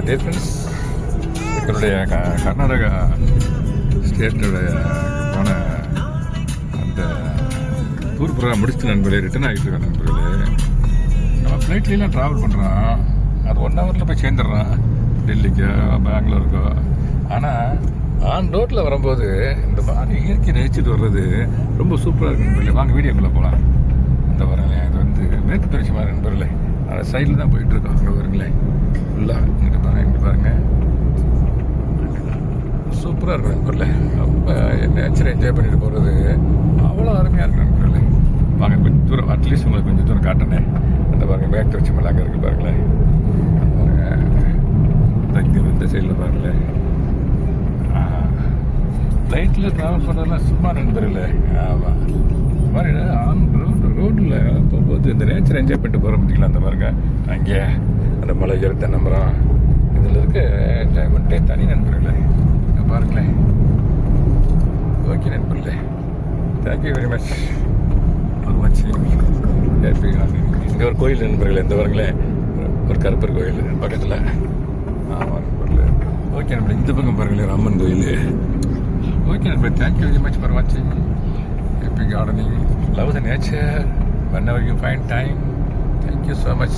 Dear friends, எங்களுடைய கர்நாடகா ஸ்டேட்டுடைய போன அந்த டூர் ப்ரோக்ராம் முடிச்சுட்டு நண்பர்களே ரிட்டர்ன் ஆகிட்டு இருக்கோம் நண்பர்களே. நம்ம ஃப்ளைட்லாம் ட்ராவல் பண்ணுறோம், அது 1 ஹவரில் போய் சேர்ந்துடுறோம் டெல்லிக்கோ பெங்களூருக்கோ. ஆனால் ஆன் ரோட்டில் வரும்போது இந்த மாதிரி இயற்கை ரசிச்சுட்டு வர்றது ரொம்ப சூப்பராக இருக்குது நண்பர்களே. வாங்க வீடியோக்குள்ளே போகலாம். இந்த வரங்களேன், இது வந்து மேற்கு தொடர்ச்சி மாதிரி நண்பர்களே, அந்த சைடில் தான் போயிட்டுருக்கோம். அங்கே வருங்களேன் ஃபுல்லாக இங்கிட்டு பாருங்கள் சூப்பராக இருக்கும் நண்பர்களே. ரொம்ப நேச்சரை என்ஜாய் பண்ணிட்டு போகிறது அவ்வளோ அருமையாக இருக்கும் நண்பர்களே. வாங்க கொஞ்சம் தூரம், அட்லீஸ்ட் உங்களுக்கு கொஞ்சம் தூரம் காட்டினேன். அந்த பாருங்கள் மேற்கு தொடர்ச்சி மலை அங்கே இருக்குது பாருங்களேன். இங்கே இந்த சைடில் பாருங்களேன். ஃப்ளைட்டில் ட்ராவல் பண்ணுறதுலாம் சும்மா நண்பர்களே. ஆமாம், இந்த மாதிரி ஆன் ரோட்டில் போகும்போது இந்த நேச்சரை என்ஜாய் பண்ணிட்டு போகிற முடியல. அந்த பாருங்க அங்கே அந்த மலை ஏறு தென்னை மரம், இதில் இருக்க என்ஜாய்மெண்ட்டே தனி நண்பர்களே. பாருங்களேன். ஓகே நண்பர்களே, தேங்க்யூ வெரி மச் ஃபார் வாட்சிங். இங்கே ஒரு கோயில் நண்பர்களே, இந்த பாருங்களேன் ஒரு கருப்பர் கோயில் பக்கத்தில். ஆமாம் நண்பர்களே. ஓகே நண்பர்களே, இந்த பக்கம் பாருங்களேன் அம்மன் கோயில். ஓகே நண்பர்களே, தேங்க்யூ வெரி மச் ஃபார் வாட்சிங். Happy gardening, love the nature whenever you find time. Thank you so much.